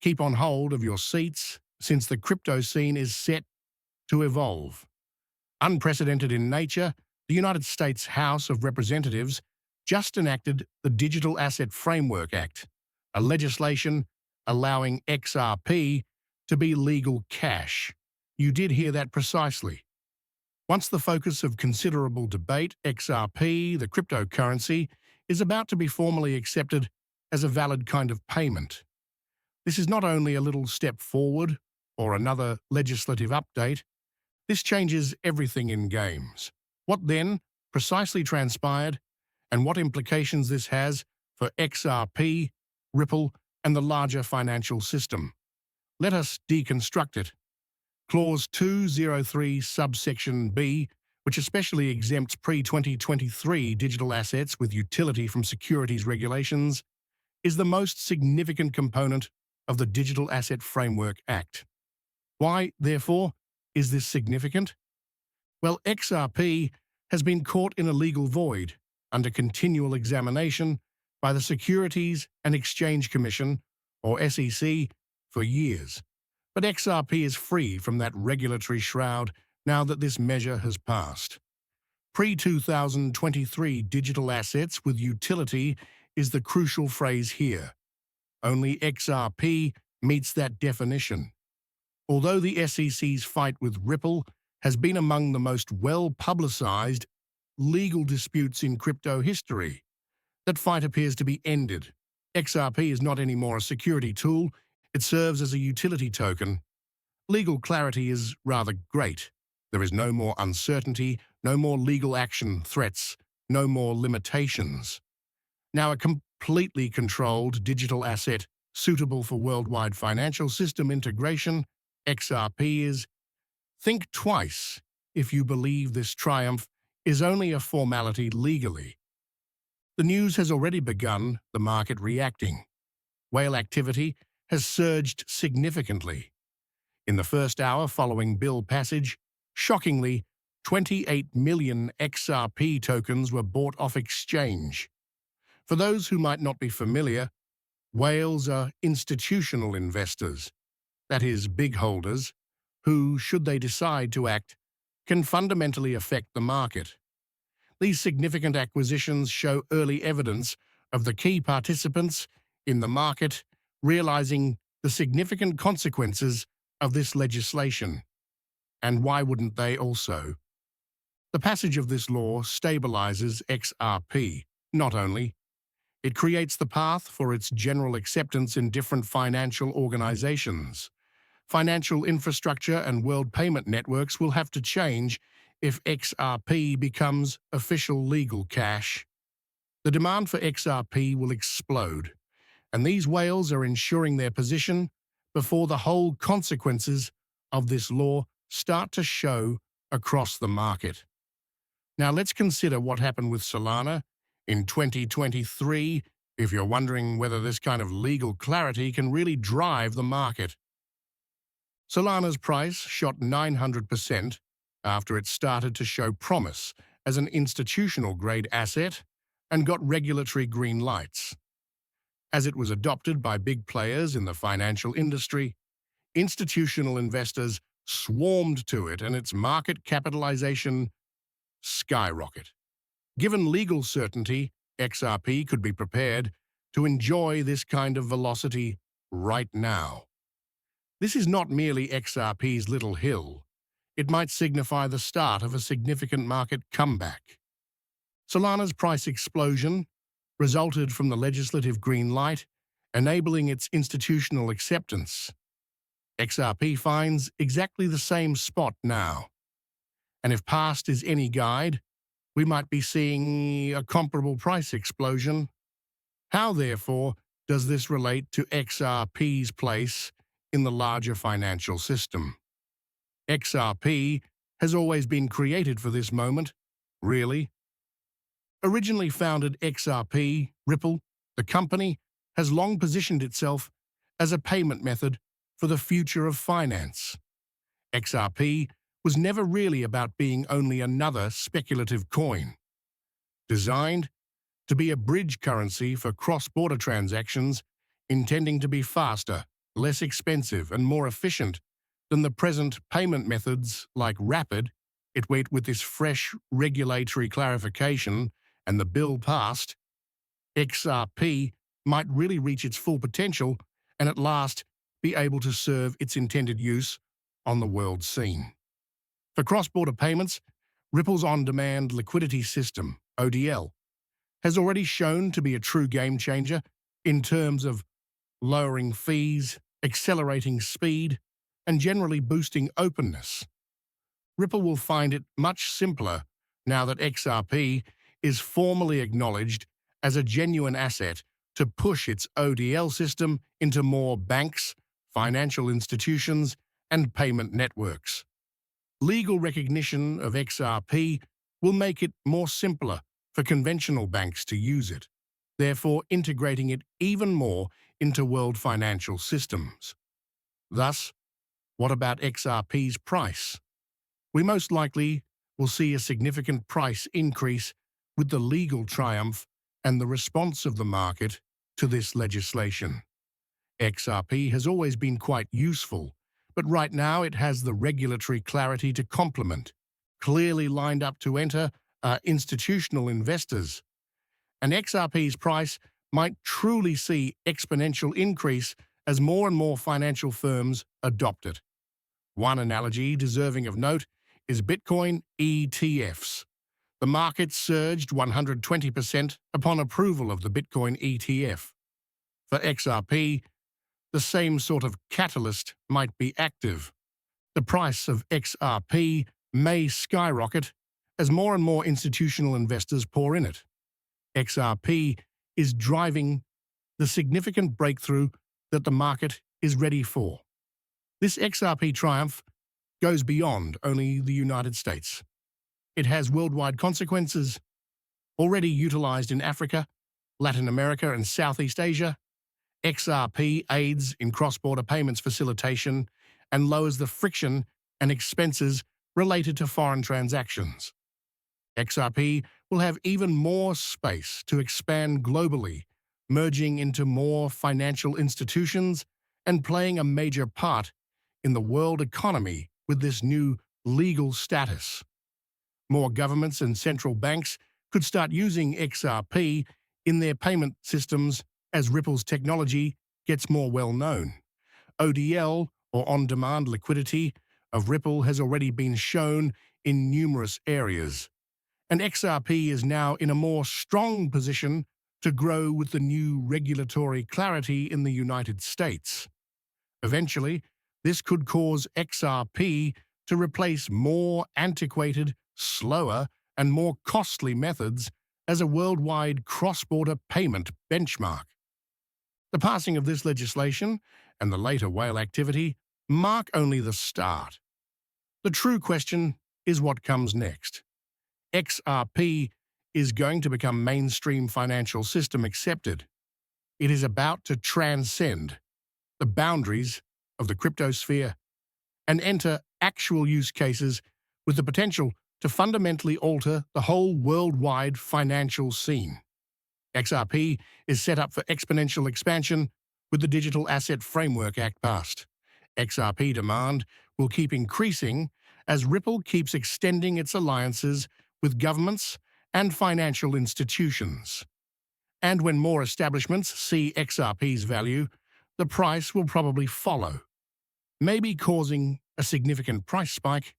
Keep on hold of your seats, since the crypto scene is set to evolve. Unprecedented in nature, the United States House of Representatives just enacted the Digital Asset Framework Act, a legislation allowing XRP to be legal cash. You did hear that precisely. Once the focus of considerable debate, XRP, the cryptocurrency, is about to be formally accepted as a valid kind of payment. This is not only a little step forward or another legislative update, this changes everything in games. What then precisely transpired, and what implications this has for XRP, Ripple, and the larger financial system? Let us deconstruct it. Clause 203 subsection B, which especially exempts pre-2023 digital assets with utility from securities regulations, is the most significant component of the Digital Asset Framework Act. Why, therefore, is this significant? Well, XRP has been caught in a legal void under continual examination by the Securities and Exchange Commission, or SEC, for years. But XRP is free from that regulatory shroud now that this measure has passed. Pre-2023 digital assets with utility is the crucial phrase here. Only XRP meets that definition. Although the SEC's fight with Ripple has been among the most well-publicized legal disputes in crypto history, that fight appears to be ended. XRP is not anymore a security tool, it serves as a utility token. Legal clarity is rather great. There is no more uncertainty, no more legal action threats, no more limitations. Now a completely controlled digital asset suitable for worldwide financial system integration, XRP is. Think twice if you believe this triumph is only a formality legally. The news has already begun, the market reacting. Whale activity has surged significantly. In the first hour following bill passage, shockingly, 28 million XRP tokens were bought off exchange. For those who might not be familiar, whales are institutional investors, that is, big holders, who, should they decide to act, can fundamentally affect the market. These significant acquisitions show early evidence of the key participants in the market realizing the significant consequences of this legislation. And why wouldn't they also? The passage of this law stabilizes XRP. Not only, it creates the path for its general acceptance in different financial organizations. Financial infrastructure and world payment networks will have to change if XRP becomes official legal cash. The demand for XRP will explode, and these whales are ensuring their position before the whole consequences of this law start to show across the market. Now let's consider what happened with Solana in 2023, if you're wondering whether this kind of legal clarity can really drive the market. Solana's price shot 900% after it started to show promise as an institutional-grade asset and got regulatory green lights. As it was adopted by big players in the financial industry, institutional investors swarmed to it and its market capitalization skyrocketed. Given legal certainty, XRP could be prepared to enjoy this kind of velocity right now. This is not merely XRP's little hill. It might signify the start of a significant market comeback. Solana's price explosion resulted from the legislative green light, enabling its institutional acceptance. XRP finds exactly the same spot now. And if past is any guide, we might be seeing a comparable price explosion. How, therefore, does this relate to XRP's place in the larger financial system? XRP has always been created for this moment, really. Originally founded XRP, Ripple, the company, has long positioned itself as a payment method for the future of finance. XRP was never really about being only another speculative coin. Designed to be a bridge currency for cross-border transactions, intending to be faster, less expensive and more efficient than the present payment methods like Rapid. With this fresh regulatory clarification and the bill passed, XRP might really reach its full potential and at last be able to serve its intended use on the world scene. For cross-border payments, Ripple's on-demand liquidity system, ODL, has already shown to be a true game-changer in terms of lowering fees, accelerating speed, and generally boosting openness. Ripple will find it much simpler now that XRP is formally acknowledged as a genuine asset to push its ODL system into more banks, financial institutions, and payment networks. Legal recognition of XRP will make it more simpler for conventional banks to use it, therefore integrating it even more into world financial systems. Thus, what about XRP's price? We most likely will see a significant price increase with the legal triumph and the response of the market to this legislation. XRP has always been quite useful, but right now it has the regulatory clarity to complement. Clearly lined up to enter are institutional investors. And XRP's price might truly see exponential increase as more and more financial firms adopt it. One analogy deserving of note is Bitcoin ETFs. The market surged 120% upon approval of the Bitcoin ETF. For XRP, the same sort of catalyst might be active. The price of XRP may skyrocket as more and more institutional investors pour in it. XRP is driving the significant breakthrough that the market is ready for. This XRP triumph goes beyond only the United States. It has worldwide consequences. Already utilized in Africa, Latin America, and Southeast Asia, XRP aids in cross-border payments facilitation and lowers the friction and expenses related to foreign transactions. XRP will have even more space to expand globally, merging into more financial institutions and playing a major part in the world economy with this new legal status. More governments and central banks could start using XRP in their payment systems as Ripple's technology gets more well-known. ODL, or on-demand liquidity, of Ripple has already been shown in numerous areas, and XRP is now in a more strong position to grow with the new regulatory clarity in the United States. Eventually, this could cause XRP to replace more antiquated, slower, and more costly methods as a worldwide cross-border payment benchmark. The passing of this legislation and the later whale activity mark only the start. The true question is what comes next. XRP is going to become mainstream financial system accepted. It is about to transcend the boundaries of the cryptosphere and enter actual use cases with the potential to fundamentally alter the whole worldwide financial scene. XRP is set up for exponential expansion with the Digital Asset Framework Act passed. XRP demand will keep increasing as Ripple keeps extending its alliances with governments and financial institutions. And when more establishments see XRP's value, the price will probably follow, maybe causing a significant price spike